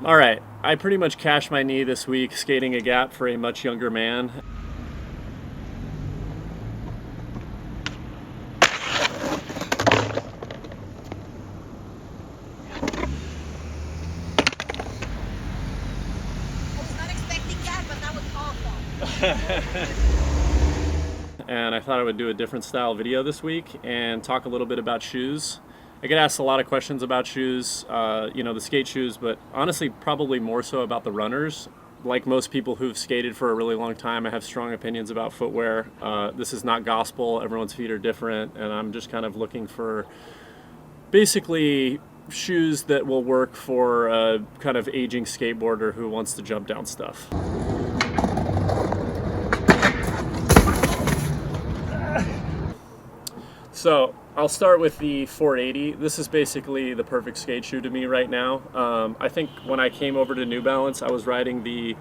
All right, I pretty much cashed my knee this week skating a gap for a much younger man. I was not expecting that, but that was awesome. And I thought I would do a different style video this week and talk a little bit about shoes. I get asked a lot of questions about shoes, the skate shoes, but honestly, probably more so about the runners. Like most people who've skated for a really long time, I have strong opinions about footwear. This is not gospel, everyone's feet are different, and I'm just kind of looking for basically shoes that will work for a kind of aging skateboarder who wants to jump down stuff. So I'll start with the 480. This is basically the perfect skate shoe to me right now. I think when I came over to New Balance, I was riding the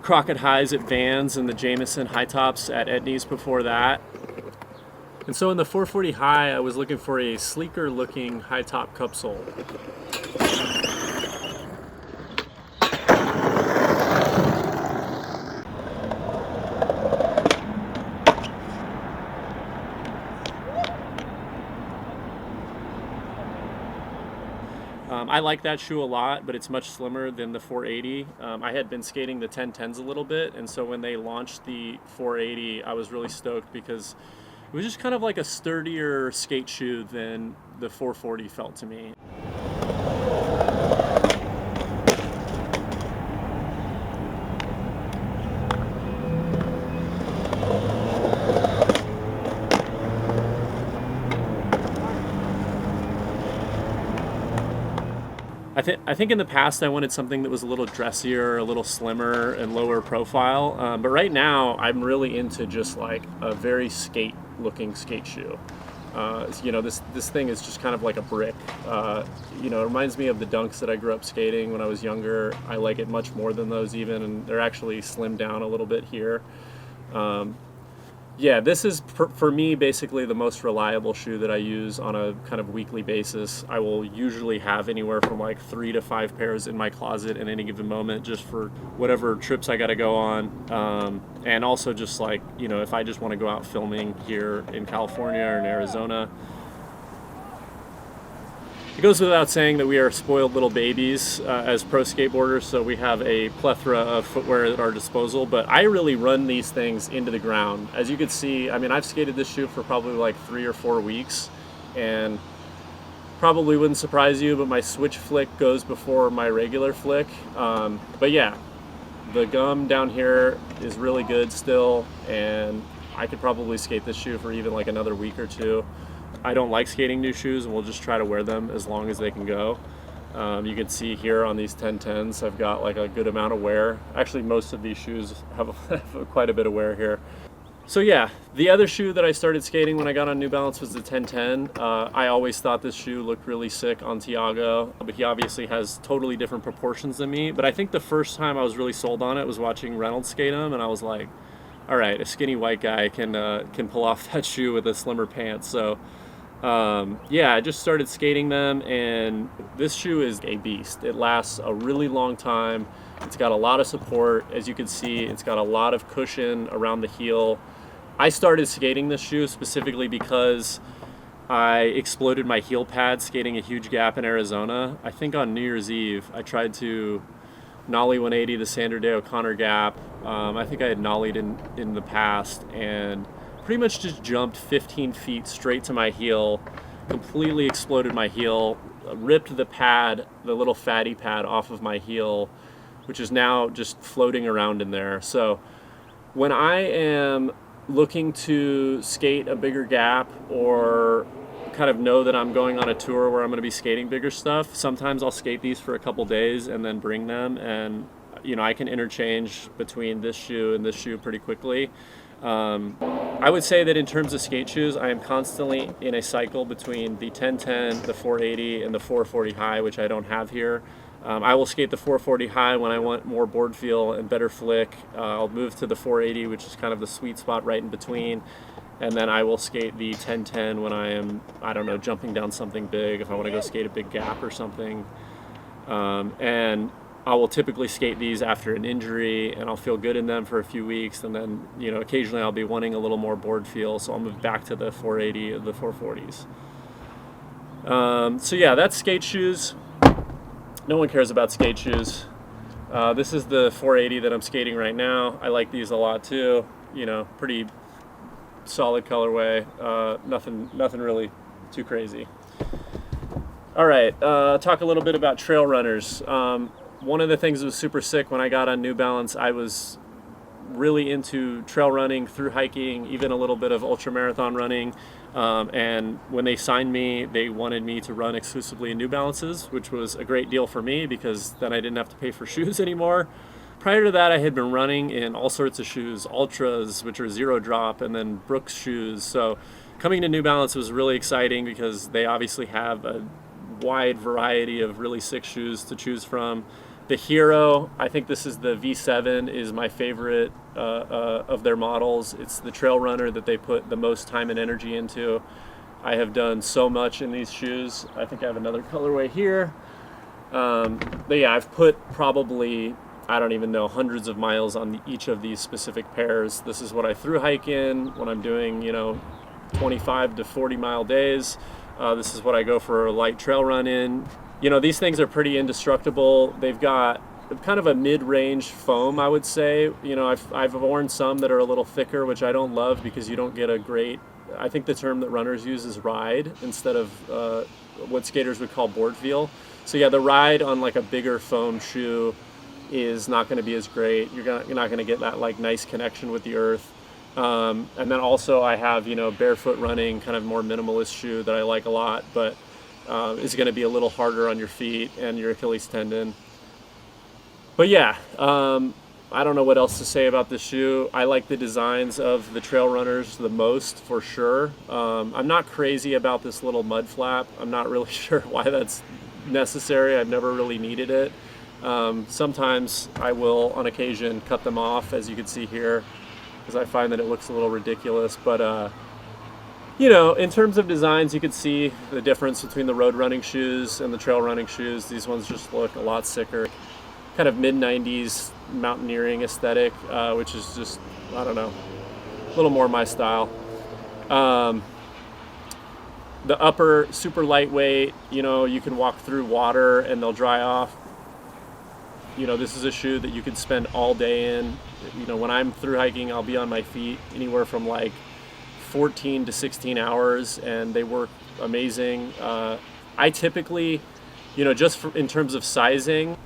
Crockett Highs at Vans and the Jameson high tops at Etnies before that. And so in the 440 High, I was looking for a sleeker looking high top cup sole. I like that shoe a lot, but it's much slimmer than the 480. I had been skating the 1010s a little bit, and so when they launched the 480, I was really stoked because it was just kind of like a sturdier skate shoe than the 440 felt to me. I think in the past I wanted something that was a little dressier, a little slimmer, and lower profile. But right now I'm really into just like a very skate-looking skate shoe. This thing is just kind of like a brick. It reminds me of the Dunks that I grew up skating when I was younger. I like it much more than those even, and they're actually slimmed down a little bit here. Yeah, this is, for me, basically the most reliable shoe that I use on a kind of weekly basis. I will usually have anywhere from like 3 to 5 pairs in my closet at any given moment just for whatever trips I got to go on. And also just like, if I just want to go out filming here in California or in Arizona. It goes without saying that we are spoiled little babies as pro skateboarders, so we have a plethora of footwear at our disposal, but I really run these things into the ground. As you can see, I've skated this shoe for probably like 3 or 4 weeks, and probably wouldn't surprise you, but my switch flick goes before my regular flick. But yeah, the gum down here is really good still, and I could probably skate this shoe for even like another week or two. I don't like skating new shoes, and we'll just try to wear them as long as they can go. You can see here on these 1010s, I've got like a good amount of wear. Actually, most of these shoes have quite a bit of wear here. So yeah, the other shoe that I started skating when I got on New Balance was the 1010. I always thought this shoe looked really sick on Tiago, but he obviously has totally different proportions than me. But I think the first time I was really sold on it was watching Reynolds skate him, and I was like, all right, a skinny white guy can pull off that shoe with a slimmer pants. So I just started skating them, and this shoe is a beast. It lasts a really long time. It's got a lot of support. As you can see, it's got a lot of cushion around the heel. I started skating this shoe specifically because I exploded my heel pad skating a huge gap in Arizona. I think on New Year's Eve, I tried to nollie 180 the Sandra Day O'Connor gap. I think I had nollied in the past, and pretty much just jumped 15 feet straight to my heel, completely exploded my heel, ripped the pad, the little fatty pad off of my heel, which is now just floating around in there. So when I am looking to skate a bigger gap or kind of know that I'm going on a tour where I'm going to be skating bigger stuff, sometimes I'll skate these for a couple days and then bring them, and I can interchange between this shoe and this shoe pretty quickly. I would say that in terms of skate shoes, I am constantly in a cycle between the 1010, the 480, and the 440 High, which I don't have here. I will skate the 440 High when I want more board feel and better flick. I'll move to the 480, which is kind of the sweet spot right in between. And then I will skate the 1010 when I am, jumping down something big, if I want to go skate a big gap or something. And I will typically skate these after an injury, and I'll feel good in them for a few weeks, and then occasionally I'll be wanting a little more board feel, so I'll move back to the 480 or the 440s. So yeah, that's skate shoes. No one cares about skate shoes. This is the 480 that I'm skating right now. I like these a lot too. Pretty solid colorway. Nothing really too crazy. All right, talk a little bit about trail runners. One of the things that was super sick when I got on New Balance, I was really into trail running, through hiking, even a little bit of ultramarathon running. And when they signed me, they wanted me to run exclusively in New Balances, which was a great deal for me because then I didn't have to pay for shoes anymore. Prior to that, I had been running in all sorts of shoes, Ultras, which are zero drop, and then Brooks shoes. So coming to New Balance was really exciting because they obviously have a wide variety of really sick shoes to choose from. The Hero, I think this is the V7, is my favorite of their models. It's the trail runner that they put the most time and energy into. I have done so much in these shoes. I think I have another colorway here. But yeah, I've put probably, I don't even know, hundreds of miles on each of these specific pairs. This is what I thru hike in when I'm doing, 25 to 40 mile days. This is what I go for a light trail run in. These things are pretty indestructible. They've got kind of a mid-range foam, I would say. I've worn some that are a little thicker, which I don't love because you don't get a great, I think the term that runners use is ride instead of what skaters would call board feel. So yeah, the ride on like a bigger foam shoe is not going to be as great. You're not going to get that like nice connection with the earth. And then also I have, barefoot running, kind of more minimalist shoe that I like a lot, but is going to be a little harder on your feet and your Achilles tendon. But yeah, I don't know what else to say about this shoe. I like the designs of the trail runners the most, for sure. I'm not crazy about this little mud flap. I'm not really sure why that's necessary. I've never really needed it. Sometimes I will, on occasion, cut them off, as you can see here, because I find that it looks a little ridiculous. But in terms of designs, you can see the difference between the road running shoes and the trail running shoes. These ones just look a lot sicker. Kind of mid-90s mountaineering aesthetic, which is just, I don't know, a little more my style. The upper, super lightweight, you can walk through water and they'll dry off. This is a shoe that you can spend all day in. When I'm through hiking, I'll be on my feet anywhere from like 14 to 16 hours, and they work amazing. I typically, just in terms of sizing,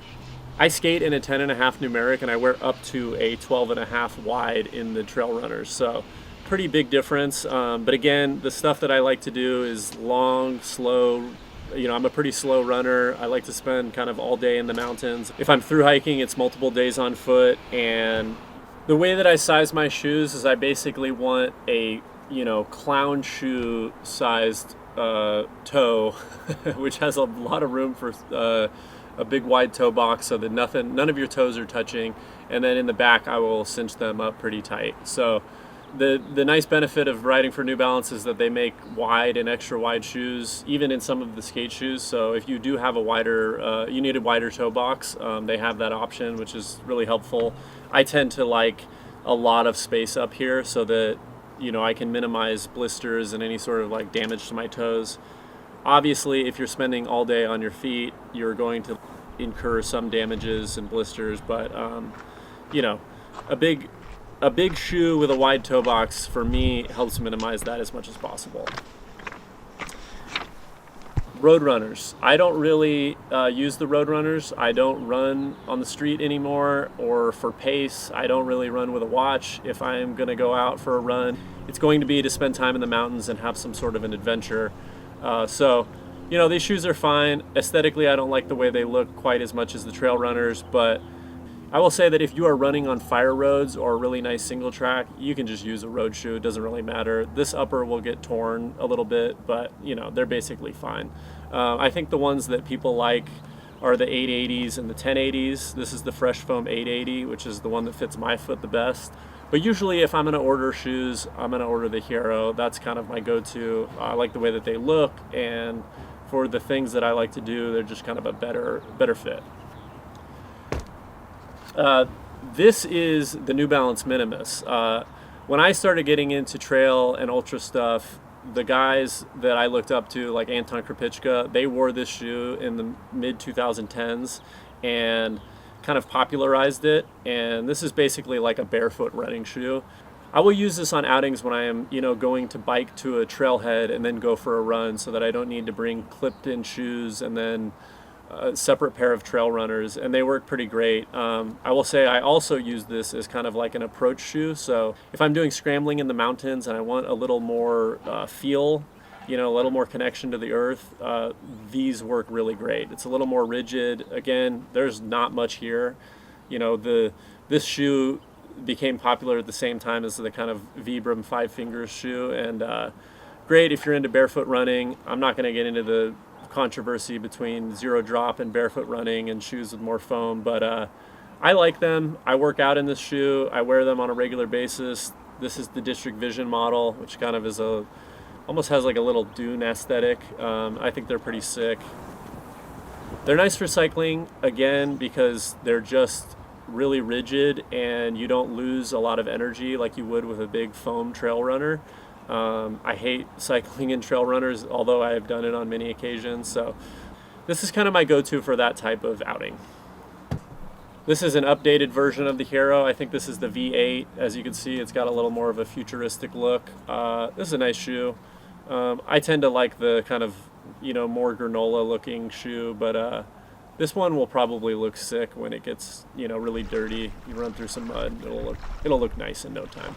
I skate in a 10.5 numeric, and I wear up to a 12.5 wide in the trail runners. So pretty big difference. But again, the stuff that I like to do is long, slow. I'm a pretty slow runner. I like to spend kind of all day in the mountains. If I'm through hiking, it's multiple days on foot. And the way that I size my shoes is I basically want a clown shoe sized toe, which has a lot of room for a big wide toe box so that none of your toes are touching, and then in the back I will cinch them up pretty tight. So the nice benefit of riding for New Balance is that they make wide and extra wide shoes, even in some of the skate shoes. So if you do have you need a wider toe box, they have that option, which is really helpful. I tend to like a lot of space up here so that I can minimize blisters and any sort of like damage to my toes. Obviously, if you're spending all day on your feet, you're going to incur some damages and blisters, but a big shoe with a wide toe box for me helps minimize that as much as possible. Road runners. I don't really use the road runners. I don't run on the street anymore or for pace. I don't really run with a watch. If I'm going to go out for a run, it's going to be to spend time in the mountains and have some sort of an adventure. So these shoes are fine. Aesthetically, I don't like the way they look quite as much as the trail runners, but I will say that if you are running on fire roads or a really nice single track, you can just use a road shoe. It doesn't really matter. This upper will get torn a little bit, but they're basically fine. I think the ones that people like are the 880s and the 1080s. This is the Fresh Foam 880, which is the one that fits my foot the best. But usually if I'm going to order shoes, I'm going to order the Hero. That's kind of my go-to. I like the way that they look, and for the things that I like to do, they're just kind of a better fit. This is the New Balance Minimalist. When I started getting into trail and ultra stuff, the guys that I looked up to, like Anton Kripicka, they wore this shoe in the mid 2010s and kind of popularized it. And this is basically like a barefoot running shoe. I will use this on outings when I am, going to bike to a trailhead and then go for a run, so that I don't need to bring clipped-in shoes and then a separate pair of trail runners, and they work pretty great. I will say I also use this as kind of like an approach shoe. So if I'm doing scrambling in the mountains and I want a little more feel, a little more connection to the earth, these work really great. It's a little more rigid. Again, there's not much here. This shoe became popular at the same time as the kind of Vibram 5 Fingers shoe, and great if you're into barefoot running. I'm not going to get into the controversy between zero drop and barefoot running and shoes with more foam, but I like them. I work out in this shoe. I wear them on a regular basis. This is the District Vision model, which kind of is almost has like a little dune aesthetic. I think they're pretty sick. They're nice for cycling, again, because they're just really rigid and you don't lose a lot of energy like you would with a big foam trail runner. I hate cycling in trail runners, although I have done it on many occasions. So this is kind of my go-to for that type of outing. This is an updated version of the Hero. I think this is the V8. As you can see, it's got a little more of a futuristic look. This is a nice shoe. I tend to like the kind of, more granola looking shoe, but this one will probably look sick when it gets, really dirty. You run through some mud, it'll look nice in no time.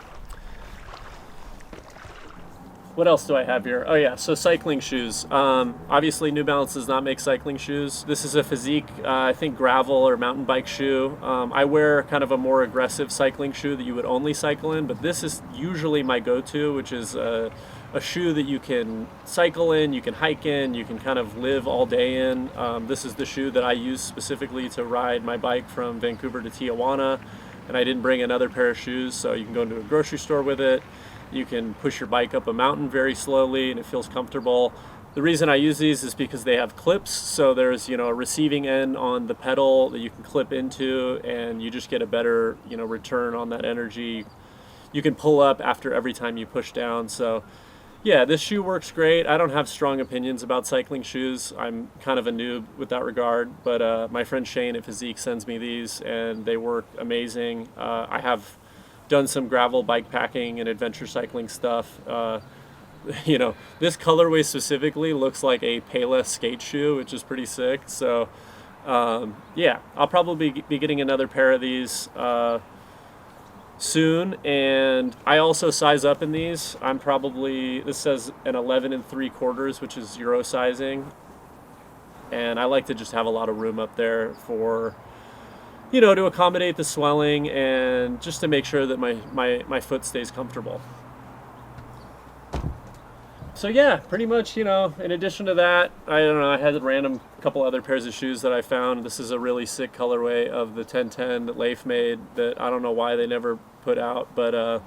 What else do I have here? Oh yeah, so cycling shoes. Obviously New Balance does not make cycling shoes. This is a Physique, I think gravel or mountain bike shoe. I wear kind of a more aggressive cycling shoe that you would only cycle in, but this is usually my go-to, which is a shoe that you can cycle in, you can hike in, you can kind of live all day in. This is the shoe that I use specifically to ride my bike from Vancouver to Tijuana, and I didn't bring another pair of shoes, so you can go into a grocery store with it. You can push your bike up a mountain very slowly and it feels comfortable. The reason I use these is because they have clips, so there's a receiving end on the pedal that you can clip into, and you just get a better return on that energy. You can pull up after every time you push down. So yeah, this shoe works great. I don't have strong opinions about cycling shoes. I'm kind of a noob with that regard, but my friend Shane at Physique sends me these and they work amazing. I have done some gravel bike packing and adventure cycling stuff. This colorway specifically looks like a Payless skate shoe, which is pretty sick. So yeah, I'll probably be getting another pair of these soon. And I also size up in these. This says an 11 3/4, which is Euro sizing. And I like to just have a lot of room up there for to accommodate the swelling and just to make sure that my foot stays comfortable. So yeah, pretty much, in addition to that, I don't know, I had a random couple other pairs of shoes that I found. This is a really sick colorway of the 1010 that Leif made that I don't know why they never put out, but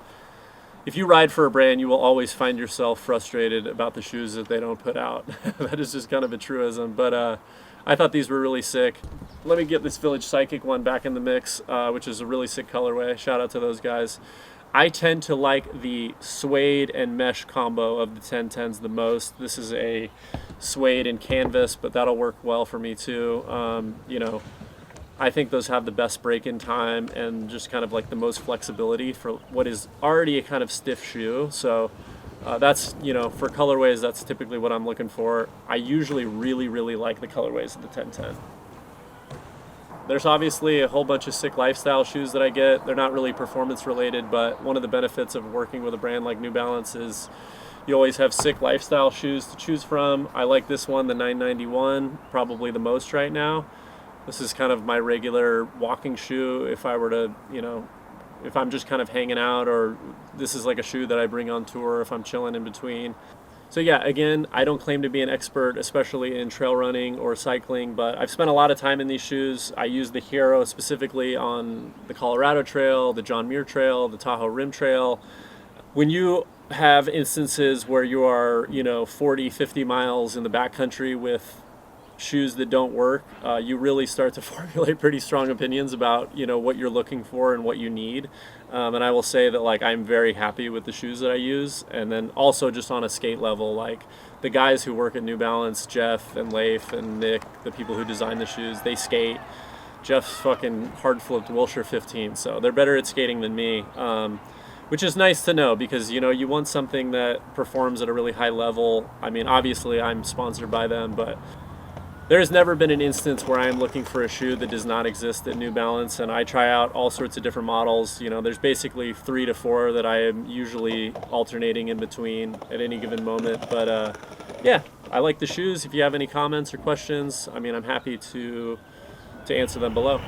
if you ride for a brand, you will always find yourself frustrated about the shoes that they don't put out. That is just kind of a truism, but I thought these were really sick. Let me get this Village Psychic one back in the mix, which is a really sick colorway. Shout out to those guys. I tend to like the suede and mesh combo of the 1010s the most. This is a suede and canvas, but that'll work well for me too. I think those have the best break-in time and just kind of like the most flexibility for what is already a kind of stiff shoe. So that's, for colorways, that's typically what I'm looking for. I usually really, really like the colorways of the 1010. There's obviously a whole bunch of sick lifestyle shoes that I get. They're not really performance related, but one of the benefits of working with a brand like New Balance is you always have sick lifestyle shoes to choose from. I like this one, the 991, probably the most right now. This is kind of my regular walking shoe if I were to, if I'm just kind of hanging out, or this is like a shoe that I bring on tour if I'm chilling in between. So yeah, again, I don't claim to be an expert, especially in trail running or cycling, but I've spent a lot of time in these shoes. I use the Hero specifically on the Colorado Trail, the John Muir Trail, the Tahoe Rim Trail. When you have instances where you are, 40, 50 miles in the backcountry with shoes that don't work, you really start to formulate pretty strong opinions about, what you're looking for and what you need. And I will say that, like, I'm very happy with the shoes that I use. And then also just on a skate level, like, the guys who work at New Balance, Jeff and Leif and Nick, the people who design the shoes, they skate. Jeff's fucking hard flipped Wilshire 15, so they're better at skating than me. Which is nice to know, because you want something that performs at a really high level. I mean, obviously I'm sponsored by them, but there's never been an instance where I'm looking for a shoe that does not exist at New Balance, and I try out all sorts of different models. There's basically 3 to 4 that I am usually alternating in between at any given moment. But yeah, I like the shoes. If you have any comments or questions, I mean, I'm happy to answer them below.